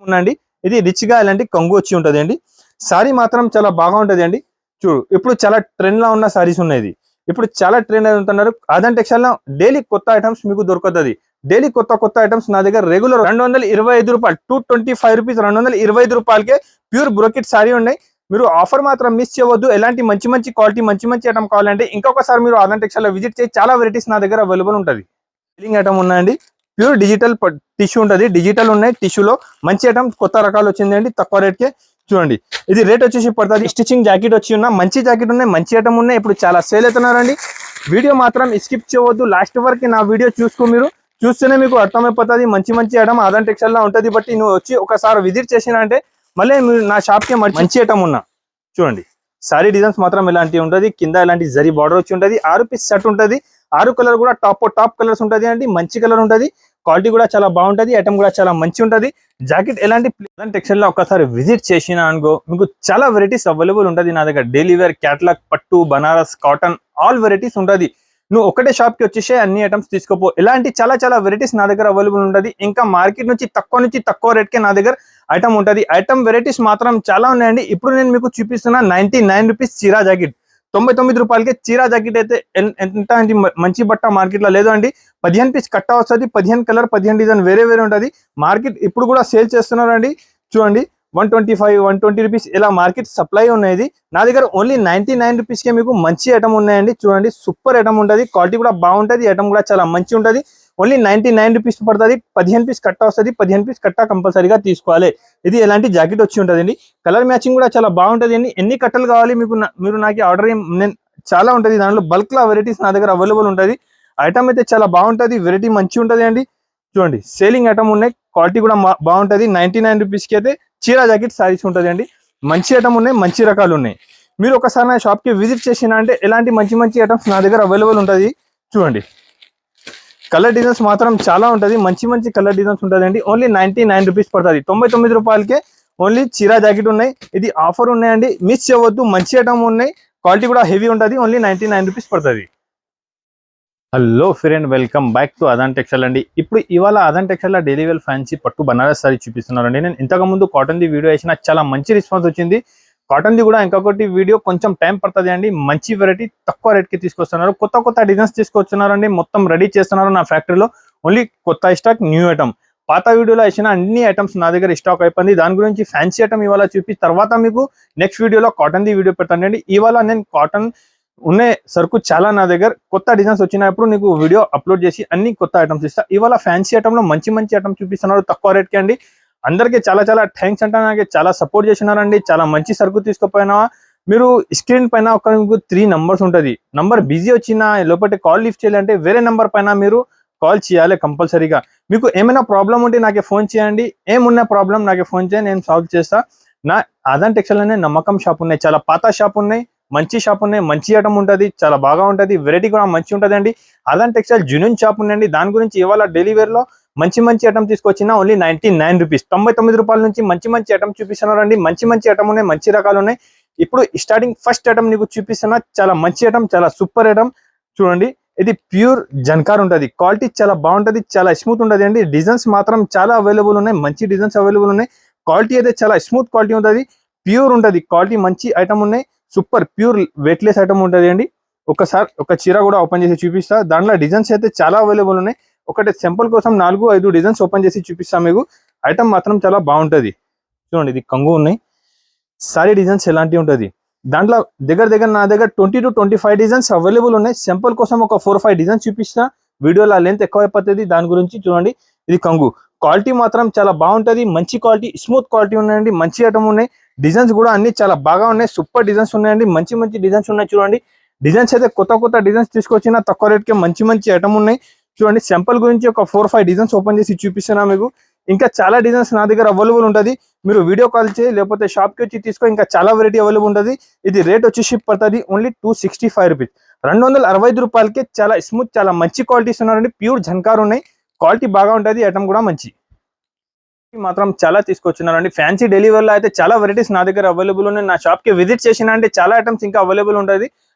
ఉందండి. ఇది రిచ్ గా ఇలాంటి కంగు వచ్చి ఉంటది అండి. సారీ మాత్రం చాలా బాగా ఉంటది అండి. చూడు ఇప్పుడు చాలా ట్రెండ్ లో ఉన్న సారీస్ ఉన్నాయి. ఇప్పుడు చాలా ట్రెండ్ అవుతున్నారు. ఆదాన్ టెక్స్టైల్ లో డైలీ కొత్త ఐటమ్స్ మీకు దొరుకుతుంది. డైలీ కొత్త ఐటమ్స్ నా దగ్గర రెగ్యులర్ 225 రూపాయలు 225 రూపీస్ 225 రూపాయలకే ప్యూర్ బ్రోకెట్ సారీ ఉన్నాయి. మీరు ఆఫర్ మాత్రం మిస్ చేయవద్దు. ఎలాంటి మంచి క్వాలిటీ మంచి ఐటమ్ కావాలంటే ఇంకొకసారి మీరు ఆదాన్ టెక్స్టైల్ లో విజిట్ చేసి చాలా వెరైటీస్ నా దగ్గర అవైలబుల్ ఉంటుంది. సీలింగ్ ఐటమ్ ఉన్నాయండి. ప్యూర్ డిజిటల్ టిష్యూ ఉంటుంది. డిజిటల్ ఉన్నాయి టిష్యూలో మంచి ఐటమ్ కొత్త రకాలు వచ్చిందండి తక్కువ రేట్కే. చూడండి ఇది రేట్ వచ్చేసి పడుతుంది. స్టిచింగ్ జాకెట్ వచ్చి ఉన్న మంచి జాకెట్ ఉన్నాయి, మంచి ఐటమ్ ఉన్నాయి. ఇప్పుడు చాలా సేల్ అవుతున్నారండి. వీడియో మాత్రం స్కిప్ చేయవద్దు. లాస్ట్ వరకు నా వీడియో మీరు చూస్తేనే మీకు అర్థమైపోతుంది. మంచి ఐటమ్ ఆదాన్ టెక్స్టైల్ లో ఉంటుంది. బట్టి నువ్వు వచ్చి ఒకసారి విజిట్ చేసినా అంటే మళ్ళీ మీరు నా షాప్ కి మంచి ఐటమ్ ఉన్నా. చూడండి సారీ డిజైన్స్ మాత్రం ఇలాంటి ఉంటుంది. కింద ఇలాంటి జరీ బార్డర్ వచ్చి ఉంటుంది. 6 పీస్ సెట్ ఉంటుంది. 6 కలర్ కూడా టాప్ కలర్స్ ఉంటుంది అండి. మంచి కలర్ ఉంటుంది. క్వాలిటీ కూడా చాలా బాగుంటుంది. ఐటమ్ కూడా చాలా మంచి ఉంటుంది. జాకెట్ ఎలాంటి టెక్స్టైల్ లో ఒకసారి విజిట్ చేసినా అనుకో మీకు చాలా వెరైటీస్ అవైలబుల్ ఉంటుంది నా దగ్గర. డైలీ వేర్, క్యాటలాగ్, పట్టు, బనారస్, కాటన్ ఆల్ వెరైటీస్ ఉంటుంది. నువ్వు ఒకటే షాప్ కి వచ్చేసే అన్ని ఐటమ్స్ తీసుకోపో. ఇలాంటి చాలా వెరైటీస్ నా దగ్గర అవైలబుల్ ఉంటుంది. ఇంకా మార్కెట్ నుంచి తక్కువ రేట్ కే నా దగ్గర ఐటమ్ ఉంటుంది. ఐటమ్ వెరైటీస్ మాత్రం చాలా ఉన్నాయండి. ఇప్పుడు నేను మీకు చూపిస్తున్నా 99 రూపీస్ చీరా జాకెట్. 99 రూపాయలకి చీరా జాకెట్ అయితే ఎంత మంచి బట్ట మార్కెట్ లో లేదు అండి. 15 పీస్ కట్ట వస్తుంది. 15 కలర్ 15 డిజైన్ వేరే ఉంటుంది. మార్కెట్ ఇప్పుడు కూడా సేల్ చేస్తున్నారండి. చూడండి 125 120 రూపీస్ ఇలా మార్కెట్ సప్లై ఉన్నాయి. నా దగ్గర ఓన్లీ 99 రూపీస్ కే మీకు మంచి ఐటమ్ ఉన్నాయండి. చూడండి సూపర్ ఐటమ్ ఉంటుంది. క్వాలిటీ కూడా బాగుంటుంది. ఐటమ్ కూడా చాలా మంచి ఉంటుంది. ఓన్లీ 99 రూపీస్ పడుతుంది. 15 పీస్ కట్ట వస్తుంది. 15 పీస్ కట్ట కంపల్సరీగా తీసుకోవాలి. ఇది ఎలాంటి జాకెట్ వచ్చి ఉంటుంది. కలర్ మ్యాచింగ్ కూడా చాలా బాగుంటుంది అండి. ఎన్ని కట్టలు కావాలి మీకు మీరు నాకు ఆర్డర్ చాలా ఉంటుంది. దాంట్లో బల్క్ లా వెరైటీస్ నా దగ్గర అవైలబుల్ ఉంటుంది. ఐటమ్ అయితే చాలా బాగుంటుంది. వెరైటీ మంచి ఉంటుంది అండి. చూడండి సేలింగ్ ఐటమ్ ఉన్నాయి. క్వాలిటీ కూడా బాగుంటుంది. 99 రూపీస్ కి అయితే చీరా జాకెట్ సారీస్ ఉంటుంది అండి. మంచి ఐటమ్ ఉన్నాయి. మంచి రకాలు ఉన్నాయి. మీరు ఒకసారి నా షాప్ కి విజిట్ చేసినా అంటే ఎలాంటి మంచి ఐటమ్స్ నా దగ్గర అవైలబుల్ ఉంటుంది. చూడండి కలర్ డిజైన్స్ మాత్రం చాలా ఉంటుంది. మంచి కలర్ డిజైన్స్ ఉంటుంది అండి. ఓన్లీ 99 రూపీస్ పడుతుంది. 99 రూపాయలకే ఓన్లీ చీరా జాకెట్ ఉన్నాయి. ఇది ఆఫర్ ఉన్నాయండి. మిస్ చేయవద్దు. మంచి ఐటమ్ ఉన్నాయి. క్వాలిటీ కూడా హెవీ ఉంటుంది. ఓన్లీ 99 రూపీస్ పడుతుంది. Hello friend, welcome back to Aadan textile అండి. ఇప్పుడు ఇవాళ Aadan textile daily wear fancy పట్టు బనారస్ సారీ చూపిస్తున్నారండి. నేను ఇంతకు ముందు కాటన్ ది వీడియో వేసిన చాలా మంచి రెస్పాన్స్ వచ్చింది. కాటన్ ది కూడా ఇంకొకటి వీడియో కొంచెం టైం పడుతుంది అండి. మంచి వెరైటీ తక్కువ రేట్ కి తీసుకొస్తున్నారు. కొత్త డిజైన్స్ తీసుకొస్తున్నారండి. మొత్తం రెడీ చేస్తున్నారు నా ఫ్యాక్టరీలో. ఓన్లీ కొత్త స్టాక్, న్యూ ఐటమ్. పాత వీడియోలో వేసిన అన్ని ఐటమ్స్ నా దగ్గర స్టాక్ అయిపోయింది. దాని గురించి ఫ్యాన్సీ ఐటమ్ ఇవాళ చూపి తర్వాత మీకు నెక్స్ట్ వీడియోలో కాటన్ ది వీడియో పెడతానండి. ఇవాళ నేను కాటన్ ఉన్నాయి సరుకు చాలా నా దగ్గర కొత్త డిజైన్స్ వచ్చినప్పుడు నీకు వీడియో అప్లోడ్ చేసి అన్ని కొత్త ఐటమ్స్ ఇస్తా. ఇవాళ ఫ్యాన్సీ ఐటమ్ లో మంచి ఐటమ్ చూపిస్తున్నారు తక్కువ రేట్ కి అండి. అందరికీ చాలా థ్యాంక్స్ అంటే నాకు చాలా సపోర్ట్ చేసినారండి. చాలా మంచి సరుకు తీసుకుపోయినా. మీరు స్క్రీన్ పైన ఒక 3 నంబర్స్ ఉంటుంది. నంబర్ బిజీ వచ్చినా లోపల కాల్ లిఫ్ట్ చేయాలంటే వేరే నంబర్ పైన మీరు కాల్ చేయాలి కంపల్సరీగా. మీకు ఏమైనా ప్రాబ్లం ఉంటే నాకే ఫోన్ చేయండి. ఏమున్న ప్రాబ్లం నాకే ఫోన్ చేయండి, నేను సాల్వ్ చేస్తా. నా ఆదాన్ టెక్స్టైల్ అనే నమ్మకం షాప్ ఉన్నాయి. చాలా పాత షాప్ ఉన్నాయి. మంచి షాప్ ఉన్నాయి. మంచి ఐటమ్ ఉంటుంది. చాలా బాగా ఉంటుంది. వెరైటీ కూడా మంచి ఉంటుంది అండి. ఆదాన్ టెక్స్టైల్ జెన్యూన్ షాప్ ఉందండి. దాని గురించి ఇవాళ డైలీ వేర్ లో మంచి ఐటమ్ తీసుకొచ్చిన ఓన్లీ 99 రూపీస్ 99 రూపాయల నుంచి మంచి ఐటమ్ చూపిస్తున్నారండి. మంచి ఐటమ్ ఉన్నాయి. మంచి రకాలు ఉన్నాయి. ఇప్పుడు స్టార్టింగ్ ఫస్ట్ ఐటమ్ నీకు చూపిస్తున్నా. చాలా మంచి ఐటమ్, చాలా సూపర్ ఐటమ్. చూడండి ఇది ప్యూర్ జన్కార్ ఉంటుంది. క్వాలిటీ చాలా బాగుంటుంది. చాలా స్మూత్ ఉంటుంది అండి. డిజైన్స్ మాత్రం చాలా అవైలబుల్ ఉన్నాయి. మంచి డిజైన్స్ అవైలబుల్ ఉన్నాయి. క్వాలిటీ అయితే చాలా స్మూత్ క్వాలిటీ ఉంటుంది. ప్యూర్ ఉంటుంది. క్వాలిటీ మంచి ఐటమ్ ఉన్నాయి. సూపర్ ప్యూర్ వెయిట్లెస్ ఐటమ్ ఉంటుంది అండి. ఒకసారి ఒక చీర కూడా ఓపెన్ చేసి చూపిస్తా. దాంట్లో డిజైన్స్ అయితే చాలా అవైలబుల్ ఉన్నాయి. ఒకటి సింపుల్ కోసం 4-5 డిజైన్స్ ఓపెన్ చేసి చూపిస్తా మీకు. ఐటమ్ మాత్రం చాలా బాగుంటుంది. చూడండి ఇది కంగు ఉన్నాయి. సారీ డిజైన్స్ ఎలాంటి ఉంటుంది. దాంట్లో దగ్గర నా దగ్గర 20 to 25 డిజైన్స్ అవైలబుల్ ఉన్నాయి. సింపుల్ కోసం ఒక 4-5 డిజైన్స్ చూపిస్తా. వీడియోలో లెంత్ ఎక్కువ అయిపోతుంది. దాని గురించి చూడండి ఇది కంగు. క్వాలిటీ మాత్రం చాలా బాగుంటుంది. మంచి క్వాలిటీ, స్మూత్ క్వాలిటీ ఉన్నాయండి. మంచి ఐటమ్ ఉన్నాయి. డిజైన్స్ కూడా అన్ని చాలా బాగా ఉన్నాయి. సూపర్ డిజైన్స్ ఉన్నాయండి. మంచి డిజైన్స్ ఉన్నాయి. చూడండి డిజైన్స్ అయితే కొత్త డిజైన్స్ తీసుకొచ్చిన తక్కువ రేట్కి మంచి ఐటమ్ ఉన్నాయి. చూడండి సింపుల్ గురించి ఒక 4-5 డిజైన్స్ ఓపెన్ చేసి చూపిస్తున్నా మీకు. ఇంకా చాలా డిజైన్స్ నా దగ్గర అవైలబుల్ ఉంటుంది. మీరు వీడియో కాల్ చేయి లేకపోతే షాప్కి వచ్చి తీసుకో. ఇంకా చాలా వెరైటీ అవైలబుల్ ఉంటుంది. ఇది రేట్ వచ్చేసి పడుతుంది ఓన్లీ 265 రూపీస్ 265 రూపాయలకి చాలా స్మూత్, చాలా మంచి క్వాలిటీస్ ఉన్నారండి. ప్యూర్ జన్కార్ ఉన్నాయి. క్వాలిటీ బాగా ఉంటుంది. ఐటమ్ కూడా మంచి మాత్రం చాలా తీసుకొచ్చినారండి. ఫ్యాన్సీ డెలివరీలో అయితే చాలా వెరైటీస్ నా దగ్గర అవైలబుల్ ఉన్నాయి. నా షాప్ కి విజిట్ చేసిన అంటే చాలా ఐటమ్స్ ఇంకా అవైలబుల్ ఉంటుంది.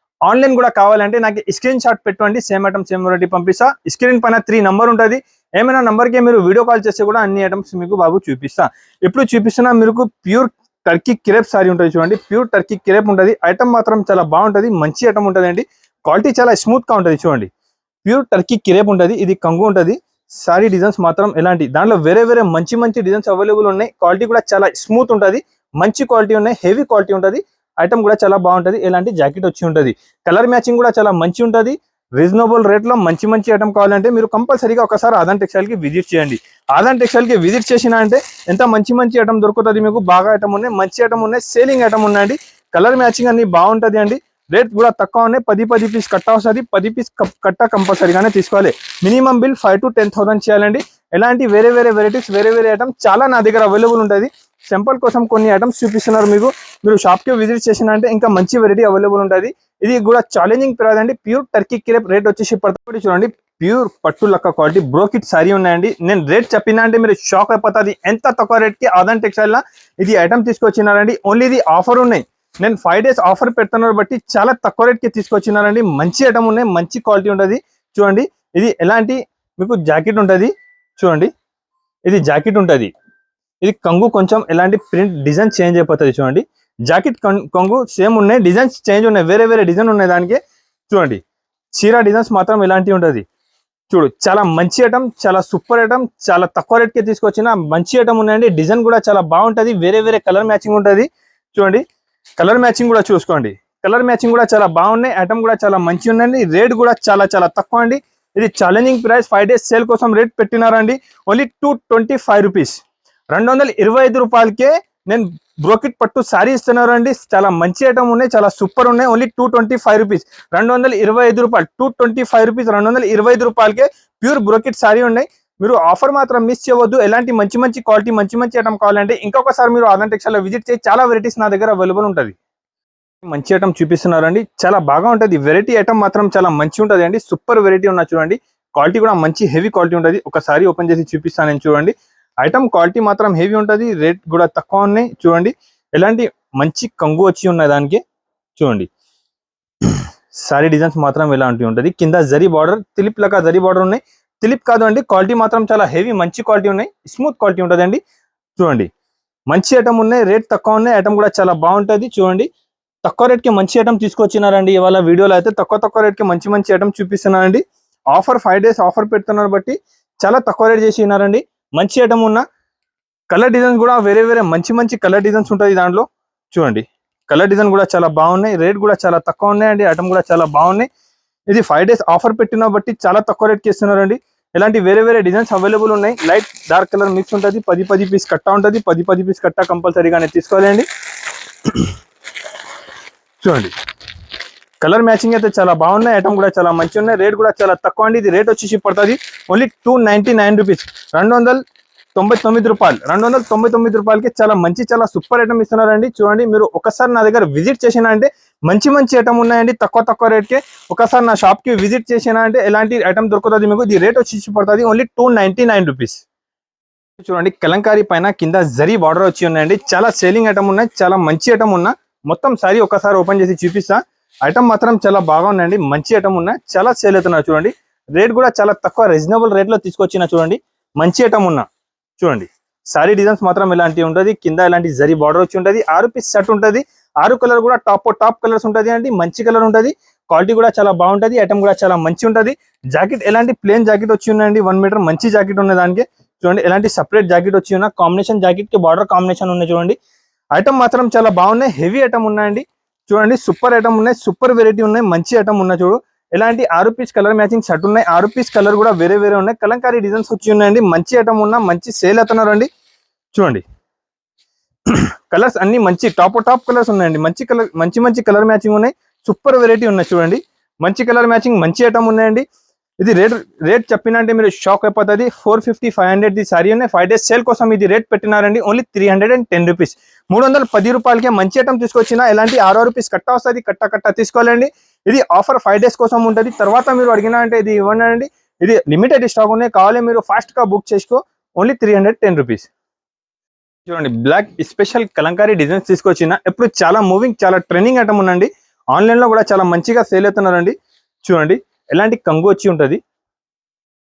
ఆన్లైన్ కూడా కావాలంటే నాకు స్క్రీన్ షాట్ పెట్టండి, సేమ్ ఐటమ్ సేమ్ వెరైటీ పంపిస్తా. స్క్రీన్ పైన 3 నంబర్ ఉంటుంది, ఏమైనా నంబర్కి మీరు వీడియో కాల్ చేస్తే కూడా అన్ని ఐటమ్స్ మీకు బాబు చూపిస్తా. ఇప్పుడు చూపిస్తున్నా మీకు ప్యూర్ టర్కీ క్రేప్ సారీ ఉంటుంది చూడండి, ప్యూర్ టర్కీ క్రేప్ ఉంటుంది. ఐటమ్ మాత్రం చాలా బాగుంటుంది, మంచి ఐటమ్ ఉంటుంది అండి. క్వాలిటీ చాలా స్మూత్ గా ఉంటుంది చూడండి. ప్యూర్ టర్కీ క్రేప్ ఉంటుంది, ఇది కంగు ఉంటుంది. సారీ డిజైన్స్ మాత్రం ఎలాంటి దాంట్లో వేరే వేరే మంచి మంచి డిజైన్స్ అవైలబుల్ ఉన్నాయి. క్వాలిటీ కూడా చాలా స్మూత్ ఉంటుంది, మంచి క్వాలిటీ ఉన్నాయి, హెవీ క్వాలిటీ ఉంటుంది. ఐటమ్ కూడా చాలా బాగుంటుంది. ఎలాంటి జాకెట్ వచ్చి ఉంటుంది, కలర్ మ్యాచింగ్ కూడా చాలా మంచి ఉంటుంది. రీజనబుల్ రేట్ లో మంచి మంచి ఐటమ్ కావాలంటే మీరు కంపల్సరీగా ఒకసారి ఆదాన్ టెక్స్టైల్ కి విజిట్ చేయండి. ఆదాన్ టెక్స్టైల్ కి విజిట్ చేసినా అంటే ఎంత మంచి మంచి ఐటమ్ దొరుకుతుంది మీకు. బాగా ఐటమ్ ఉన్నాయి, మంచి ఐటమ్ ఉన్నాయి, సేలింగ్ ఐటమ్ ఉన్నాయండి. కలర్ మ్యాచింగ్ అన్ని బాగుంటుంది అండి. రేట్ కూడా తక్కువ ఉన్నాయి. 10 పీస్ కట్ట వస్తుంది, 10 పీస్ కట్ట కంపల్సరీగానే తీసుకోవాలి. మినిమం బిల్ 5,000 to 10,000 చేయాలండి. ఎలాంటి వేరే వేరే వెరైటీస్ వేరే వేరే ఐటమ్ చాలా నా దగ్గర అవైలబుల్ ఉంటుంది. సింపుల్ కోసం కొన్ని ఐటమ్స్ చూపిస్తున్నారు మీకు. మీరు షాప్కి విజిట్ చేసినా అంటే ఇంకా మంచి వెరైటీ అవైలబుల్ ఉంటుంది. ఇది కూడా ఛాలెంజింగ్ ప్రైస్ అండి. ప్యూర్ టర్కీ క్రేప్ రేట్ వచ్చేసి పడుతుంది చూడండి. ప్యూర్ పట్టు లక్క క్వాలిటీ బ్రోకిట్ సారీ ఉన్నాయండి. నేను రేట్ చెప్పినా అంటే మీరు షాక్ అయిపోతుంది. ఎంత తక్కువ రేట్కి ఆదాన్ టెక్స్టైల్ ఇది ఐటమ్ తీసుకొచ్చినారండి. ఓన్లీ ఇది ఆఫర్ ఉన్నాయి. నేను 5 days ఆఫర్ పెడుతున్నారు బట్టి చాలా తక్కువ రేట్కి తీసుకొచ్చినారండి. మంచి ఐటమ్ ఉన్నాయి, మంచి క్వాలిటీ ఉంటుంది చూడండి. ఇది ఎలాంటి మీకు జాకెట్ ఉంటుంది చూడండి, ఇది జాకెట్ ఉంటుంది. ఇది కంగు కొంచెం ఎలాంటి ప్రింట్ డిజైన్ చేంజ్ అయిపోతుంది చూడండి. జాకెట్ కంగు సేమ్ ఉన్నాయి, డిజైన్స్ చేంజ్ ఉన్నాయి, వేరే వేరే డిజైన్ ఉన్నాయి దానికి చూడండి. చీర డిజైన్స్ మాత్రం ఎలాంటి ఉంటుంది చూడు. చాలా మంచి ఐటమ్, చాలా సూపర్ ఐటమ్, చాలా తక్కువ రేట్కి తీసుకొచ్చిన మంచి ఐటమ్ ఉన్నాయండి. డిజైన్ కూడా చాలా బాగుంటుంది, వేరే వేరే కలర్ మ్యాచింగ్ ఉంటుంది చూడండి. కలర్ మ్యాచింగ్ కూడా చూసుకోండి, కలర్ మ్యాచింగ్ కూడా చాలా బాగున్నాయి. ఐటమ్ కూడా చాలా మంచి ఉందండి. రేట్ కూడా చాలా చాలా తక్కువ అండి. ఇది ఛాలెంజింగ్ ప్రైస్. 5 days సేల్ కోసం రేట్ పెట్టినారండి. ఓన్లీ 225 రూపీస్, 225 రూపాయలకే నేను బ్రోకెట్ పట్టు సారీ ఇస్తున్నారు అండి. చాలా మంచి ఐటమ్ ఉన్నాయి, చాలా సూపర్ ఉన్నాయి. ఓన్లీ 225 రూపీస్, 225 రూపాయలు, 225 రూపీస్, 225 రూపాయలకే ప్యూర్ బ్రోకెట్ సారీ ఉన్నాయి. మీరు ఆఫర్ మాత్రం మిస్ చేయవద్దు. ఎలాంటి మంచి మంచి క్వాలిటీ మంచి మంచి ఐటమ్ కావాలంటే ఇంకొకసారి మీరు ఆదాన్ టెక్స్టైల్ లో విజిట్ చేసి చాలా వెరైటీస్ నా దగ్గర అవైలబుల్ ఉంటుంది. మంచి ఐటమ్ చూపిస్తున్నారండి, చాలా బాగా ఉంటుంది. వెరైటీ ఐటమ్ మాత్రం చాలా మంచి ఉంటుంది అండి. సూపర్ వెరైటీ ఉన్నా చూడండి. క్వాలిటీ కూడా మంచి హెవీ క్వాలిటీ ఉంటుంది. ఒకసారి ఓపెన్ చేసి చూపిస్తాను నేను చూడండి. ఐటమ్ క్వాలిటీ మాత్రం హెవీ ఉంటుంది, రేట్ కూడా తక్కువ ఉన్నాయి చూడండి. ఎలాంటి మంచి కంగు వచ్చి ఉన్నాయి దానికి చూడండి. సారీ డిజైన్స్ మాత్రం ఎలాంటి ఉంటుంది. కింద జరీ బార్డర్, తిలిప్ లగా జరీ బార్డర్ ఉన్నాయి. తిలిప్ కాదు అండి, క్వాలిటీ మాత్రం చాలా హెవీ మంచి క్వాలిటీ ఉన్నాయి, స్మూత్ క్వాలిటీ ఉంటుంది అండి చూడండి. మంచి ఐటమ్ ఉన్నాయి, రేట్ తక్కువ ఉన్నాయి. ఐటమ్ కూడా చాలా బాగుంటుంది చూడండి. తక్కువ రేట్కి మంచి ఐటమ్ తీసుకొచ్చినారండి. ఇవాళ వీడియోలో అయితే తక్కువ రేట్కి మంచి మంచి ఐటమ్ చూపిస్తున్నారండి. ఆఫర్ 5 days ఆఫర్ పెడుతున్నారు బట్టి చాలా తక్కువ రేట్ చేసి ఉన్నారండి. మంచి ఐటమ్ ఉన్న కలర్ డిజైన్స్ కూడా వేరే వేరే మంచి మంచి కలర్ డిజైన్స్ ఉంటుంది దాంట్లో చూడండి. కలర్ డిజైన్ కూడా చాలా బాగున్నాయి, రేట్ కూడా చాలా తక్కువ ఉన్నాయండి. ఐటమ్ కూడా చాలా బాగున్నాయి. ఇది 5 days ఆఫర్ పెట్టిన బట్టి చాలా తక్కువ రేట్కి ఇస్తున్నారండి. ఇలాంటి వేరే వేరే డిజైన్స్ అవైలబుల్ ఉన్నాయి. లైట్ డార్క్ కలర్ మిక్స్ ఉంటుంది. 10 పీస్ కట్ట ఉంటుంది. 10 పీస్ కట్ట కంపల్సరీగానే తీసుకోవాలండి చూడండి. కలర్ మ్యాచింగ్ అయితే చాలా బాగున్నాయి. ఐటమ్ కూడా చాలా మంచి ఉన్నాయి. రేట్ కూడా చాలా తక్కువ అండి. ఇది రేట్ వచ్చేసి పడుతుంది ఓన్లీ 299 రూపీస్, 299 రూపాయలు, 299 రూపాయలకి చాలా మంచి చాలా సూపర్ ఐటమ్ ఇస్తున్నారండి చూడండి. మీరు ఒకసారి నా దగ్గర విజిట్ చేసినా అంటే మంచి మంచి ఐటమ్ ఉన్నాయండి తక్కువ రేట్కి. ఒకసారి నా షాప్కి విజిట్ చేసినా అంటే ఎలాంటి ఐటమ్ దొరుకుతుంది మీకు. ఇది రేట్ వచ్చి పడుతుంది ఓన్లీ 299 రూపీస్ చూడండి. కలంకారీ పైన కింద జరీ బార్డర్ వచ్చి ఉన్నాయండి. చాలా సేలింగ్ ఐటమ్ ఉన్నాయి, చాలా మంచి ఐటమ్ ఉన్నా. మొత్తం సారీ ఒకసారి ఓపెన్ చేసి చూపిస్తా. ఐటమ్ మాత్రం చాలా బాగా ఉన్నాయండి, మంచి ఐటమ్ ఉన్నాయి, చాలా సేల్ అవుతున్నారు చూడండి. రేట్ కూడా చాలా తక్కువ రీజనబుల్ రేట్లో తీసుకొచ్చిన చూడండి. మంచి ఐటమ్ ఉన్నా చూడండి. సారీ డిజైన్స్ మాత్రం ఇలాంటి ఉంటుంది. కింద ఇలాంటి జరీ బార్డర్ వచ్చి ఉంటుంది. 6 పీస్ సెట్ ఉంటుంది. 6 కలర్ కూడా టాప్ కలర్స్ ఉంటుంది అండి. మంచి కలర్ ఉంటుంది. క్వాలిటీ కూడా చాలా బాగుంటుంది. ఐటమ్ కూడా చాలా మంచి ఉంటుంది. జాకెట్ ఎలాంటి ప్లేన్ జాకెట్ వచ్చి ఉన్నాయండి. 1 మీటర్ మంచి జాకెట్ ఉన్నాయి దానికి చూడండి. ఎలాంటి సపరేట్ జాకెట్ వచ్చి ఉన్న కాంబినేషన్ జాకెట్ కి బార్డర్ కాంబినేషన్ ఉన్నాయి చూడండి. ఐటమ్ మాత్రం చాలా బాగున్నాయి, హెవీ ఐటమ్ ఉన్నాయండి చూడండి. సూపర్ ఐటమ్ ఉన్నాయి, సూపర్ వెరైటీ ఉన్నాయి, మంచి ఐటమ్ ఉన్నాయి చూడు. ఎలాంటి 6 పీస్ కలర్ మ్యాచింగ్ షర్ట్ ఉన్నాయి. 6 పీస్ కలర్ కూడా వేరే వేరే ఉన్నాయి. కలంకారీ డిజైన్స్ వచ్చి ఉన్నాయండి. మంచి ఐటమ్ ఉన్నా, మంచి సేల్ అవుతున్నారు అండి చూడండి. కలర్స్ అన్ని మంచి టాప్ కలర్స్ ఉన్నాయండి. మంచి కలర్ మ్యాచింగ్ ఉన్నాయి. సూపర్ వెరైటీ ఉన్నాయి చూడండి. మంచి కలర్ మ్యాచింగ్ మంచి ఐటమ్ ఉన్నాయండి. ఇది రేట్ చెప్పినంటే మీరు షాక్ అయిపోతుంది. 450 500 ది సారీ ఉన్నాయి. 5 days సేల్ కోసం ఇది రేట్ పెట్టినారండి. ఓన్లీ 310 రూపీస్, 310 రూపాయలకే మంచి ఐటమ్ తీసుకొచ్చినా. ఎలాంటి 6 పీస్ కట్ట వస్తుంది. కట్ట తీసుకోవాలండి. ఇది ఆఫర్ 5 days కోసం ఉంటుంది. తర్వాత మీరు అడిగినా అంటే ఇది ఇవ్వండి. ఇది లిమిటెడ్ స్టాక్ ఉన్నాయి, కావాలి మీరు ఫాస్ట్ గా బుక్ చేసుకో. ఓన్లీ 310 రూపీస్ చూడండి. బ్లాక్ స్పెషల్ కలంకారీ డిజైన్స్ తీసుకొచ్చిన. ఎప్పుడు చాలా మూవింగ్ చాలా ట్రెండింగ్ ఐటమ్ ఉందండి. ఆన్లైన్ లో కూడా చాలా మంచిగా సేల్ అవుతున్నారండి. చూడండి ఎలాంటి కంగు వచ్చి ఉంటది,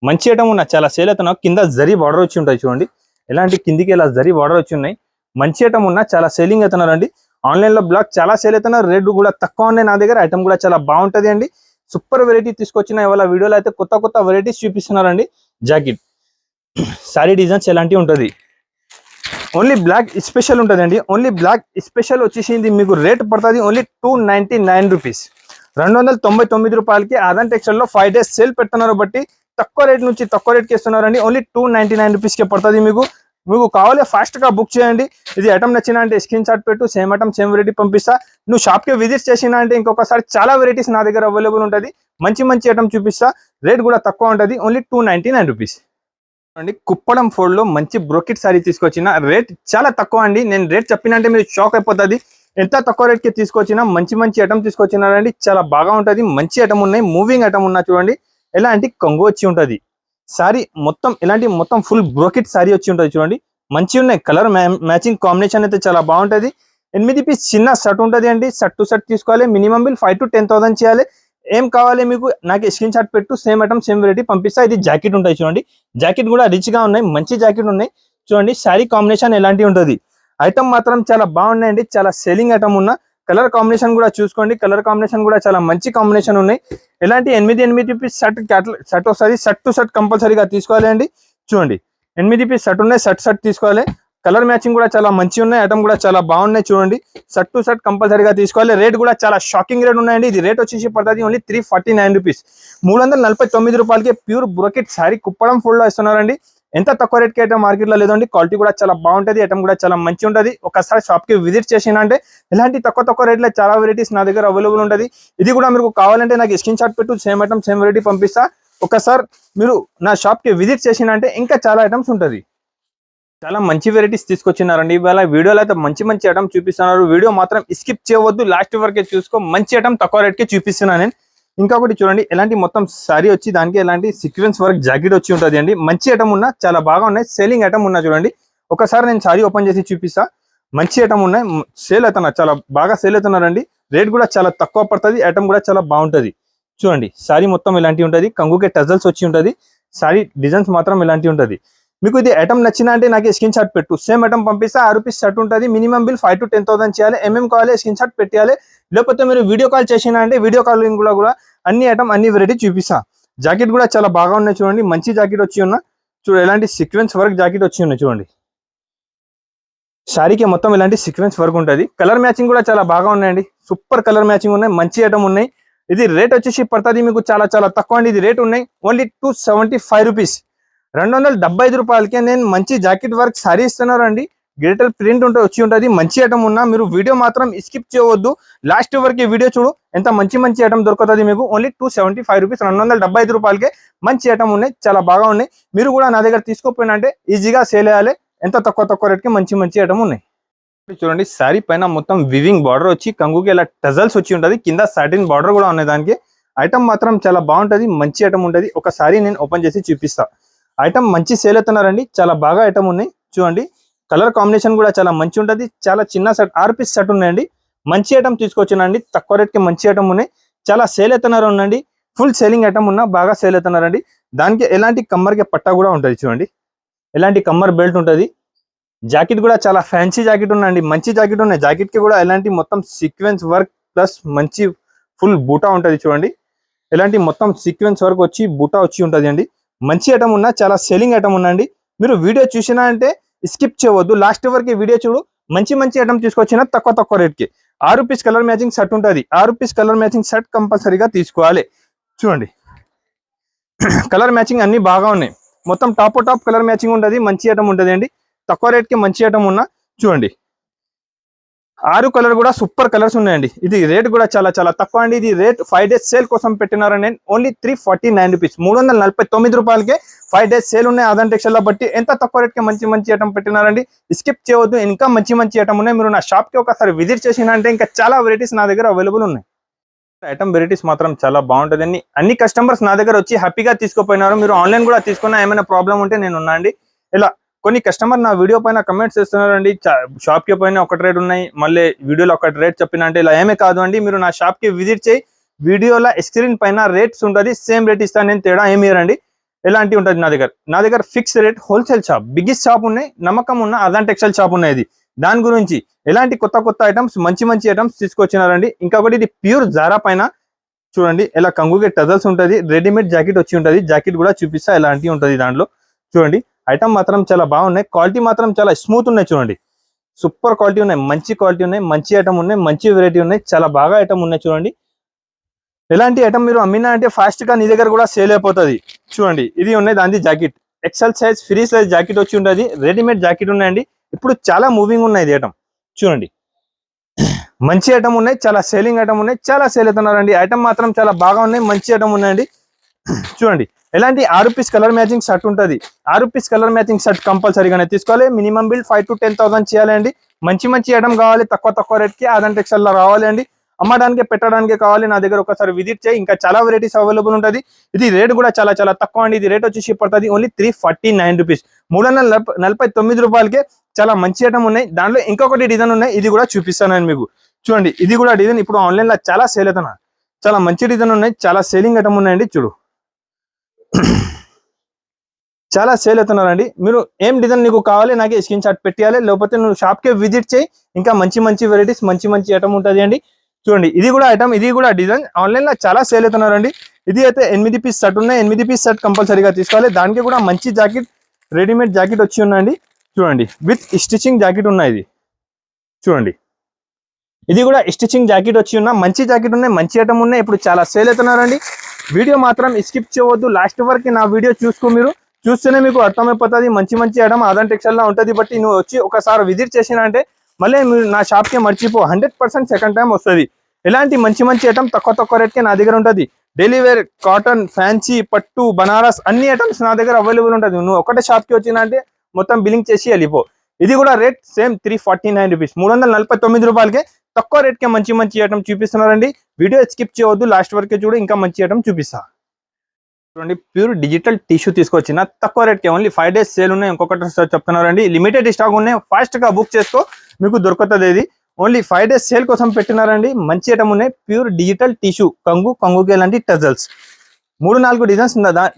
మంచి ఐటమ్ ఉన్న చాలా సేల్ అవుతున్నా. కింద జరీ బార్డర్ వచ్చి ఉంటాయి చూడండి, ఎలాంటి కిందికి ఇలా జరీ బార్డర్ వచ్చి ఉన్నాయి. మంచి ఐటమ్ ఉన్న చాలా సేలింగ్ అవుతున్నారండి. ఆన్లైన్ లో బ్లాక్ చాలా సేల్ అవుతున్నారు, రేట్ కూడా తక్కువ ఉన్నాయి. నా దగ్గర ఐటమ్ కూడా చాలా బాగుంటది అండి. సూపర్ వెరైటీ తీసుకొచ్చిన ఇవాళ వీడియోలో అయితే కొత్త కొత్త వెరైటీస్ చూపిస్తున్నారండి. జాకెట్ సారీ డిజైన్స్ ఎలాంటివి ఉంటుంది, ఓన్లీ బ్లాక్ స్పెషల్ ఉంటుంది అండి. ఓన్లీ బ్లాక్ స్పెషల్ వచ్చేసింది మీకు రేట్ పడుతుంది ఓన్లీ 299 రూపీస్, 299 రూపాయలకి. ఆదాన్ టెక్స్టైల్ లో 5 days సేల్ పెడుతున్నారు బట్టి తక్కువ రేట్ నుంచి తక్కువ రేట్కి ఇస్తున్నారండి. ఓన్లీ 299 రూపీస్కి పడుతుంది మీకు. మీకు కావాలి ఫాస్ట్ గా బుక్ చేయండి. ఇది ఐటమ్ నచ్చినా అంటే స్క్రీన్ షాట్ పెట్టు, సేమ్ ఐటమ్ సేమ్ వెరైటీ పంపిస్తా. నువ్వు షాప్ కి విజిట్ చేసినా అంటే ఇంకొకసారి చాలా వెరైటీస్ నా దగ్గర అవైలబుల్ ఉంటుంది. మంచి మంచి ఐటమ్ చూపిస్తా, రేట్ కూడా తక్కువ ఉంటుంది. ఓన్లీ 299 రూపీస్ అండి. కుప్పడం ఫోల్డ్ లో మంచి బ్రోకెట్ సారీ తీసుకొచ్చిన, రేట్ చాలా తక్కువ అండి. నేను రేట్ చెప్పినంటే మీరు షాక్ అయిపోతుంది. ఎంత తక్కువ రేట్ కి తీసుకొచ్చినా మంచి మంచి ఐటమ్ తీసుకొచ్చినారండి. చాలా బాగా ఉంటది. మంచి ఐటమ్ ఉన్నాయి, మూవింగ్ ఐటమ్ ఉన్నా చూడండి. ఎలాంటి కొంగు వచ్చి ఉంటది సారీ మొత్తం, ఇలాంటి మొత్తం ఫుల్ బ్రోకెట్ సారీ వచ్చి ఉంటుంది చూడండి. మంచి ఉన్నాయి, కలర్ మ్యాచింగ్ కాంబినేషన్ అయితే చాలా బాగుంటది. 8 పీస్ చిన్న షర్ట్ ఉంటుంది అండి. షర్ట్ టు షర్ట్ తీసుకోవాలి, మినిమం బిల్ 5 to 10,000 చేయాలి. ఏం కావాలి మీకు నాకు స్క్రీన్ షాట్ పెట్టు, సేమ్ ఐటమ్ సేమ్ వెరైటీ పంపిస్తా. ఇది జాకెట్ ఉంటాయి చూడండి, జాకెట్ కూడా రిచ్ గా ఉన్నాయి, మంచి జాకెట్ ఉన్నాయి చూడండి. శారీ కాంబినేషన్ ఎలాంటి ఉంటుంది, ఐటమ్ మాత్రం చాలా బాగున్నాయండి. చాలా సెల్లింగ్ ఐటమ్ ఉన్న కలర్ కాంబినేషన్ కూడా చూసుకోండి, కలర్ కాంబినేషన్ కూడా చాలా మంచి కాంబినేషన్ ఉన్నాయి. ఎలాంటి 8 పీస్ షర్ట్ వస్తుంది, షర్ట్ టు షర్ట్ కంపల్సరీగా తీసుకోవాలి అండి. చూడండి 8 పీస్ షర్ట్ ఉన్నాయి, షర్ట్ తీసుకోవాలి. కలర్ మ్యాచింగ్ కూడా చాలా మంచి ఉన్నాయి, ఐటమ్ కూడా చాలా బాగున్నాయి చూడండి. షర్ట్ టు షర్ట్ కంపల్సరీగా తీసుకోవాలి. రేట్ కూడా చాలా షాకింగ్ రేట్ ఉన్నాయండి. ఇది రేట్ వచ్చేసి పడుతుంది ఓన్లీ 349 రూపీస్, 349 రూపాయలకి pure brocade sari Kuppadam full లో ఇస్తున్నారండి. ఎంత తక్కువ రేట్కి ఐటమ్ మార్కెట్ లో లేదండి. క్వాలిటీ కూడా చాలా బాగుంటది, ఐటమ్ కూడా చాలా మంచి ఉంటుంది. ఒకసారి షాప్ కి విజిట్ చేసినా అంటే ఇలాంటి తక్కువ రేట్లో చాలా వెరైటీస్ నా దగ్గర అవైలబుల్ ఉంటుంది. ఇది కూడా మీకు కావాలంటే నాకు స్క్రీన్ షాట్ పెట్టు, సేమ్ ఐటమ్ సేమ్ వెరైటీ పంపిస్తా. ఒకసారి మీరు నా షాప్ కి విజిట్ చేసినా అంటే ఇంకా చాలా ఐటమ్స్ ఉంటుంది. చాలా మంచి వెరైటీస్ తీసుకొచ్చినారండి ఇవాళ వీడియోలో అయితే. మంచి మంచి ఐటమ్ చూపిస్తున్నారు, వీడియో మాత్రం స్కిప్ చేయవద్దు, లాస్ట్ వరకే చూసుకో. మంచి ఐటమ్ తక్కువ రేట్కి చూపిస్తున్నాను నేను. ఇంకొకటి చూడండి, ఎలాంటి మొత్తం సారీ వచ్చి దానికి ఎలాంటి సీక్వెన్స్ వర్క్ జాకెట్ వచ్చి ఉంటుంది అండి. మంచి ఐటమ్ ఉన్నా చాలా బాగా ఉన్నాయి, సేలింగ్ ఐటమ్ ఉన్నా చూడండి. ఒకసారి నేను సారీ ఓపెన్ చేసి చూపిస్తా. మంచి ఐటమ్ ఉన్నాయి, సేల్ అవుతున్నా, చాలా బాగా సేల్ అవుతున్నారండి. రేట్ కూడా చాలా తక్కువ పడుతుంది, ఐటమ్ కూడా చాలా బాగుంటది. చూడండి సారీ మొత్తం ఇలాంటి ఉంటుంది, కంగుకే టజల్స్ వచ్చి ఉంటుంది. సారీ డిజైన్స్ మాత్రం ఇలాంటి ఉంటుంది. మీకు ఇది ఐటమ్ నచ్చినా అంటే నాకు స్క్రీన్ షాట్ పెట్టు, సేమ్ ఐటమ్ పంపిస్తా. 6 రూపీస్ షర్ట్ ఉంటుంది, మినిమం బిల్ 5 to 10,000 చేయాలి. కావాలి స్క్రీన్ షాట్ పెట్టాలి. లేకపోతే మీరు వీడియో కాల్ చేసినా అంటే వీడియో కాలింగ్ కూడా అన్ని ఐటమ్ అన్ని వెరైటీ చూపిస్తా. జాకెట్ కూడా చాలా బాగా ఉన్నాయి చూడండి, మంచి జాకెట్ వచ్చి ఉన్నా చూడండి. ఎలాంటి సీక్వెన్స్ వర్క్ జాకెట్ వచ్చి ఉన్నాయి చూడండి. శారీకి మొత్తం ఇలాంటి సీక్వెన్స్ వర్క్ ఉంటుంది. కలర్ మ్యాచింగ్ కూడా చాలా బాగా ఉన్నాయండి, సూపర్ కలర్ మ్యాచింగ్ ఉన్నాయి, మంచి ఐటమ్ ఉన్నాయి. ఇది రేట్ వచ్చేసి పడుతుంది మీకు చాలా చాలా తక్కువ అండి. ఇది రేట్ ఉన్నాయి ఓన్లీ 275 రూపీస్, 275 రూపాయలకే నేను మంచి జాకెట్ వర్క్ సారీ ఇస్తున్నారు అండి. డిజిటల్ ప్రింట్ వచ్చి ఉంటుంది, మంచి ఐటమ్ ఉన్నా. మీరు వీడియో మాత్రం స్కిప్ చేయవద్దు, లాస్ట్ వరకు వీడియో చూడు. ఎంత మంచి మంచి ఐటమ్ దొరుకుతుంది మీకు ఓన్లీ 275 రూపీస్, 275 రూపాయలకే మంచి ఐటమ్ ఉన్నాయి, చాలా బాగా ఉన్నాయి. మీరు కూడా నా దగ్గర తీసుకోపోయినా అంటే ఈజీగా సేల్ అయ్యాలి. ఎంత తక్కువ రేట్కి మంచి మంచి ఐటమ్ ఉన్నాయి. చూడండి సారీ పైన మొత్తం వివింగ్ బార్డర్ వచ్చి కంగుకి ఇలా టజల్స్ వచ్చి ఉంటుంది, కింద సాటిన్ బార్డర్ కూడా ఉన్నాయి దానికి. ఐటమ్ మాత్రం చాలా బాగుంటుంది, మంచి ఐటమ్ ఉంటుంది. ఒకసారి నేను ఓపెన్ చేసి చూపిస్తా. ఐటమ్ మంచి సేల్ అవుతున్నారండి, చాలా బాగా ఐటమ్ ఉన్నాయి చూడండి. కలర్ కాంబినేషన్ కూడా చాలా మంచి ఉంటుంది. చాలా చిన్న షర్ట్ 6 పీస్ షర్ట్ ఉన్నాయండి. మంచి ఐటమ్ తీసుకొచ్చానండి, తక్కువ రేట్కి మంచి ఐటమ్ ఉన్నాయి, చాలా సేల్ అవుతున్నారు ఉండండి. ఫుల్ సేలింగ్ ఐటమ్ ఉన్నా బాగా సేల్ అవుతున్నారండి. దానికి ఎలాంటి కమ్మర్కి పట్టా కూడా ఉంటుంది చూడండి, ఎలాంటి కమ్మర్ బెల్ట్ ఉంటుంది. జాకెట్ కూడా చాలా ఫ్యాన్సీ జాకెట్ ఉన్నాయండి, మంచి జాకెట్ ఉన్నాయి. జాకెట్ కి కూడా ఎలాంటి మొత్తం సీక్వెన్స్ వర్క్ ప్లస్ మంచి ఫుల్ బూటా ఉంటుంది చూడండి. ఎలాంటి మొత్తం సీక్వెన్స్ వర్క్ వచ్చి బూటా వచ్చి ఉంటుంది అండి. మంచి ఐటమ్ ఉన్నా, చాలా సెల్లింగ్ ఐటమ్ ఉందండి. మీరు వీడియో చూసినా అంటే స్కిప్ చేయవద్దు, లాస్ట్ వరకు వీడియో చూడు. మంచి మంచి ఐటమ్ తీసుకొచ్చిన తక్కువ రేట్కి. 6 పీస్ కలర్ మ్యాచింగ్ షర్ట్ ఉంటుంది, 6 పీస్ కలర్ మ్యాచింగ్ షర్ట్ కంపల్సరీగా తీసుకోవాలి. చూడండి కలర్ మ్యాచింగ్ అన్ని బాగా ఉన్నాయి, మొత్తం టాప్ కలర్ మ్యాచింగ్ ఉంటుంది, మంచి ఐటమ్ ఉంటుంది అండి. తక్కువ రేట్కి మంచి ఐటమ్ ఉన్నా చూడండి. 6 కలర్ కూడా సూపర్ కలర్స్ ఉన్నాయండి. ఇది రేట్ కూడా చాలా చాలా తక్కువ అండి. ఇది రేట్ 5 days సేల్ కోసం పెట్టినారని ఓన్లీ 349 రూపీస్, 349 రూపాయలకే 5 days సేల్ ఉన్నాయి ఆదాన్ టెక్స్టైల్ బట్టి. ఎంత తక్కువ రేట్కి మంచి మంచి ఐటమ్ పెట్టినారండి, స్కిప్ చేయవద్దు. ఇంకా మంచి మంచి ఐటమ్ ఉన్నాయి. మీరు నా షాప్కి ఒకసారి విజిట్ చేసినంటే ఇంకా చాలా వెరైటీస్ నా దగ్గర అవైలబుల్ ఉన్నాయి. ఐటమ్ వెరైటీస్ మాత్రం చాలా బాగుంటుందండి. అన్ని కస్టమర్స్ నా దగ్గర వచ్చి హ్యాపీగా తీసుకుపోయినారు. మీరు ఆన్లైన్ కూడా తీసుకున్నా ఏమైనా ప్రాబ్లం ఉంటే నేను ఉన్నా అండి. ఇలా కొన్ని కస్టమర్ నా వీడియో పైన కమెంట్స్ చేస్తున్నారండి, షాప్ కి పైన ఒకటి రేట్ ఉన్నాయి, మళ్ళీ వీడియోలో ఒకటి రేట్ చెప్పిన అంటే ఇలా ఏమే కాదు అండి. మీరు నా షాప్ కి విజిట్ చేయి, వీడియోలో స్క్రీన్ పైన రేట్స్ ఉంటుంది, సేమ్ రేట్ ఇస్తాను నేను, తేడా ఏమి ఇవ్వరండి. ఎలాంటి ఉంటుంది నా దగ్గర fix rate wholesale shop, biggest shop ఉన్నాయి, నమ్మకం ఉన్న అదాన్ టెక్స్టైల్ షాప్ ఉన్నాయి. దాని గురించి ఎలాంటి కొత్త ఐటమ్స్ మంచి ఐటమ్స్ తీసుకొచ్చినారండి. ఇంకొకటి ఇది ప్యూర్ జారా పైన చూడండి, ఇలా కంగుకి టజల్స్ ఉంటుంది, రెడీమేడ్ జాకెట్ వచ్చి ఉంటుంది. జాకెట్ కూడా చూపిస్తా ఎలాంటి ఉంటుంది దాంట్లో. చూడండి ఐటమ్ మాత్రం చాలా బాగున్నాయి, క్వాలిటీ మాత్రం చాలా స్మూత్ ఉన్నాయి. చూడండి సూపర్ క్వాలిటీ ఉన్నాయి, మంచి క్వాలిటీ ఉన్నాయి, మంచి ఐటమ్ ఉన్నాయి, మంచి వెరైటీ ఉన్నాయి, చాలా బాగా ఐటమ్ ఉన్నాయి. చూడండి ఎలాంటి ఐటమ్ మీరు అమ్మినా అంటే ఫాస్ట్ గా నీ దగ్గర కూడా సేల్ అయిపోతుంది. చూడండి ఇది ఉన్నాయి దాని jacket, XL size free size jacket వచ్చి ఉంటుంది, రెడీమేడ్ జాకెట్ ఉన్నాయండి. ఇప్పుడు చాలా మూవింగ్ ఉన్నాయి ఇది ఐటమ్. చూడండి మంచి ఐటమ్ ఉన్నాయి, చాలా సేలింగ్ ఐటమ్ ఉన్నాయి, చాలా సేల్ అవుతున్నారండి. ఐటమ్ మాత్రం చాలా బాగా ఉన్నాయి, మంచి ఐటమ్ ఉన్నాయండి. చూడండి ఎలాంటి 6 పీస్ కలర్ మ్యాచింగ్ షర్ట్ ఉంటుంది, 6 పీస్ కలర్ మ్యాచింగ్ షర్ట్ కంపల్సరీగానే తీసుకోవాలి. మినిమం బిల్ 5 to 10,000 చేయాలండి. మంచి ఐటమ్ కావాలి, తక్కువ రేట్కి అదాన్ టెక్స్టైల్ లో రావాలి అండి. అమ్మడానికి పెట్టడానికి కావాలి, నా దగ్గర ఒకసారి విజిట్ చేయి, ఇంకా చాలా వెరైటీస్ అవైలబుల్ ఉంటుంది. ఇది రేట్ కూడా చాలా తక్కువ అండి. ఇది రేట్ వచ్చేసి పడుతుంది ఓన్లీ 349 రూపీస్, 349 రూపాయలకే చాలా మంచి ఐటమ్ ఉన్నాయి. దాంట్లో ఇంకొకటి డిజైన్ ఉన్నాయి, ఇది కూడా చూపిస్తాను నేను మీకు. చూడండి ఇది కూడా డిజైన్ ఇప్పుడు ఆన్లైన్ లో చాలా సేల్ అవుతున్నా, చాలా మంచి డిజైన్ ఉన్నాయి, చాలా సేలింగ్ ఐటమ్ ఉన్నాయండి. చూడు చాలా సేల్ అవుతున్నారండి. మీరు ఏం డిజైన్ నీకు కావాలి నాకు స్క్రీన్ షాట్ పెట్టాలి, లేకపోతే నువ్వు షాప్ కే విజిట్ చేయి, ఇంకా మంచి వెరైటీస్ మంచి ఐటమ్ ఉంటుంది అండి. చూడండి ఇది కూడా ఐటమ్, ఇది కూడా డిజైన్ ఆన్లైన్ లో చాలా సేల్ అవుతున్నారండి. ఇది అయితే 8 పీస్ షర్ట్ ఉన్నాయి, 8 పీస్ షర్ట్ కంపల్సరీగా తీసుకోవాలి. దానికి కూడా మంచి జాకెట్, రెడీమేడ్ జాకెట్ వచ్చి ఉన్నాయండి. చూడండి విత్ స్టిచింగ్ జాకెట్ ఉన్నాయి. ఇది చూడండి ఇది కూడా స్టిచింగ్ జాకెట్ వచ్చి ఉన్న మంచి జాకెట్ ఉన్నాయి, మంచి ఐటమ్ ఉన్నాయి. ఇప్పుడు చాలా సేల్ అవుతున్నారండి. వీడియో మాత్రం స్కిప్ చేయవద్దు, లాస్ట్ వరకు నా వీడియో చూసుకో. మీరు చూస్తేనే మీకు అర్థమైపోతుంది మంచి ఐటమ్ అదాన్ టెక్స్టైల్ లా ఉంటుంది. బట్టి నువ్వు వచ్చి ఒకసారి విజిట్ చేసినా అంటే మళ్ళీ మీరు నా షాప్ కి మర్చిపో, 100% సెకండ్ టైం వస్తుంది. ఎలాంటి మంచి ఐటమ్ తక్కువ రేట్కి నా దగ్గర ఉంటుంది. డైలీ వేర్, కాటన్, ఫ్యాన్సీ, పట్టు, బనారస్ అన్ని ఐటమ్స్ నా దగ్గర అవైలబుల్ ఉంటుంది. నువ్వు ఒకటే షాప్ కి వచ్చినా అంటే మొత్తం బిల్లింగ్ చేసి వెళ్ళిపో. ఇది కూడా రేట్ సేమ్ 349 రూపీస్, 349 రూపాయలకే తక్కువ రేట్కే మంచి ఐటమ్ చూపిస్తున్నారండి. వీడియో స్కిప్ చేయవద్దు, లాస్ట్ వరకే చూడు, ఇంకా మంచి ఐటమ్ చూపిస్తా. చూడండి ప్యూర్ డిజిటల్ టిష్యూ తీసుకొచ్చిన తక్కువ రేట్కే, ఓన్లీ 5 days సేల్ ఉన్నాయి. ఇంకొకటి చెప్తున్నారండి, లిమిటెడ్ స్టాక్ ఉన్నాయి, ఫాస్ట్ గా బుక్ చేసుకో, మీకు దొరుకుతుంది. ఇది ఓన్లీ 5 days సేల్ కోసం పెట్టినారండి. మంచి ఐటమ్ ఉన్నాయి, ప్యూర్ డిజిటల్ టిష్యూ, కంగుకి ఎలాంటి టజల్స్ 3-4 డిజైన్స్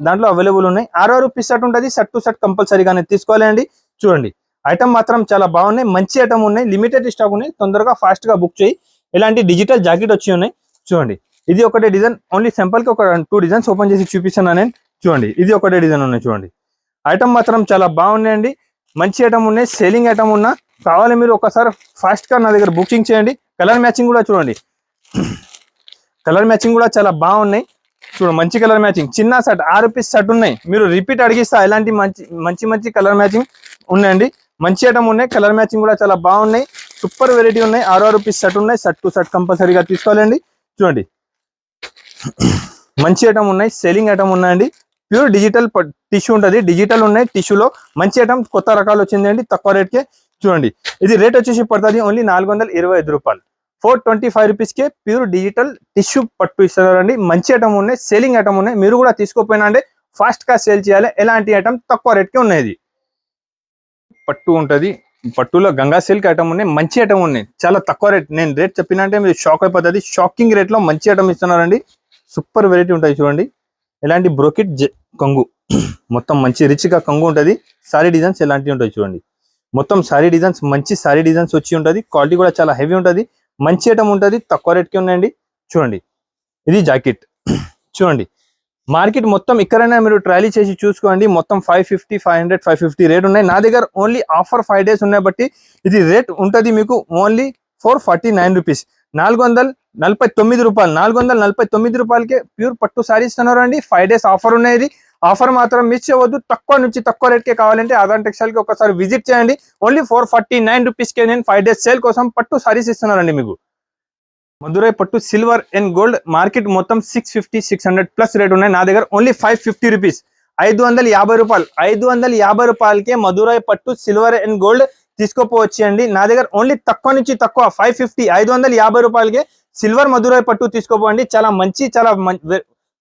దాంట్లో అవైలబుల్ ఉన్నాయి. 6 పీస్ షర్ట్ ఉంటుంది, షర్ట్ టు షర్ట్ కంపల్సరీగానే తీసుకోవాలండి. చూడండి ఐటమ్ మాత్రం చాలా బాగున్నాయి, మంచి ఐటమ్ ఉన్నాయి, లిమిటెడ్ స్టాక్ ఉన్నాయి, తొందరగా ఫాస్ట్ గా బుక్ చేయి. ఇలాంటి డిజిటల్ జాకెట్ వచ్చి ఉన్నాయి. చూడండి ఇది ఒకటే డిజైన్, ఓన్లీ సింపుల్ కి ఒక 2 డిజైన్స్ ఓపెన్ చేసి చూపిస్తాను నేను. చూడండి ఇది ఒకటే డిజైన్ ఉన్నాయి. చూడండి ఐటమ్ మాత్రం చాలా బాగున్నాయండి, మంచి ఐటమ్ ఉన్నాయి, సేలింగ్ ఐటమ్ ఉన్నా కావాలి మీరు ఒకసారి ఫాస్ట్ గా నా దగ్గర బుకింగ్ చేయండి. కలర్ మ్యాచింగ్ కూడా చూడండి, కలర్ మ్యాచింగ్ కూడా చాలా బాగున్నాయి. చూడండి మంచి కలర్ మ్యాచింగ్, చిన్న షర్ట్ 6 పీస్ షర్ట్ ఉన్నాయి. మీరు రిపీట్ అడిగిస్తా, ఇలాంటి మంచి కలర్ మ్యాచింగ్ ఉన్నాయండి, మంచి ఐటమ్ ఉన్నాయి, కలర్ మ్యాచింగ్ కూడా చాలా బాగున్నాయి, సూపర్ వెరైటీ ఉన్నాయి. 6 పీస్ షర్ట్ ఉన్నాయి, షర్ట్ టు షర్ట్ కంపల్సరీగా తీసుకోవాలండి. చూడండి మంచి ఐటమ్ ఉన్నాయి, సేలింగ్ ఐటమ్ ఉన్నాయండి. ప్యూర్ డిజిటల్ టిష్యూ ఉంటుంది, డిజిటల్ ఉన్నాయి, టిష్యూలో మంచి ఐటమ్ కొత్త రకాలు వచ్చిందండి తక్కువ రేట్కే. చూడండి ఇది రేట్ వచ్చేసి పడుతుంది ఓన్లీ 425 రూపాయలు, 425 రూపీస్కే ప్యూర్ డిజిటల్ టిష్యూ పట్టు ఇస్తున్నారండి. మంచి ఐటమ్ ఉన్నాయి, సేలింగ్ ఐటమ్ ఉన్నాయి. మీరు కూడా తీసుకోపోయినా అంటే ఫాస్ట్ గా సేల్ చేయాలి. ఎలాంటి ఐటమ్ తక్కువ రేట్కే ఉన్నాయి. పట్టు ఉంటుంది, పట్టులో గంగా సిల్క్ ఐటమ్ ఉన్నాయి, మంచి ఐటమ్ ఉన్నాయి, చాలా తక్కువ రేట్. నేను రేట్ చెప్పిన అంటే మీరు షాక్ అయిపోతుంది, షాకింగ్ రేట్ లో మంచి ఐటమ్ ఇస్తున్నారండి. సూపర్ వెరైటీ ఉంటాయి. చూడండి ఎలాంటి బ్రోకెట్ కంగు, మొత్తం మంచి రిచ్ గా కంగు ఉంటుంది. సారీ డిజైన్స్ ఎలాంటివి ఉంటాయి చూడండి, మొత్తం సారీ డిజైన్స్, మంచి సారీ డిజైన్స్ వచ్చి ఉంటుంది. క్వాలిటీ కూడా చాలా హెవీ ఉంటుంది, మంచి ఐటమ్ ఉంటుంది, తక్కువ రేట్కి ఉన్నాయండి. చూడండి ఇది జాకెట్. చూడండి మార్కెట్ మొత్తం ఎక్కడైనా మీరు ట్రయల్ చేసి చూసుకోండి, మొత్తం 550, 500, 550 రేట్ ఉన్నాయి. నా దగ్గర ఓన్లీ ఆఫర్ 5 days ఉన్నాయి బట్టి ఇది రేట్ ఉంటుంది మీకు ఓన్లీ 449 రూపీస్, 449 రూపాయలు, 449 రూపాయలకే ప్యూర్ పట్టు సారీ ఇస్తున్నారు అండి. 5 days ఆఫర్ ఉన్నాయి. ఆఫర్ మాత్రం మిస్ చేయవద్దు, తక్కువ నుంచి తక్కువ రేట్కే కావాలంటే అదాన్ టెక్స్టైల్ కి ఒకసారి విజిట్ చేయండి. ఓన్లీ 449 రూపీస్కే నేను 5 days సేల్ కోసం పట్టు సారీస్ ఇస్తున్నానండి మీకు. మధురై పట్టు సిల్వర్ అండ్ గోల్డ్ మార్కెట్ మొత్తం 650, 600 ప్లస్ రేట్ ఉన్నాయి. నా దగ్గర ఓన్లీ 550 రూపీస్, 550 రూపాయలు, 550 రూపాయలకే మధురై పట్టు సిల్వర్ అండ్ గోల్డ్ తీసుకోపోవచ్చు అండి. నా దగ్గర ఓన్లీ తక్కువ నుంచి తక్కువ 550, 550 రూపాయలకే సిల్వర్ మధురై పట్టు తీసుకోపోండి. చాలా మంచి, చాలా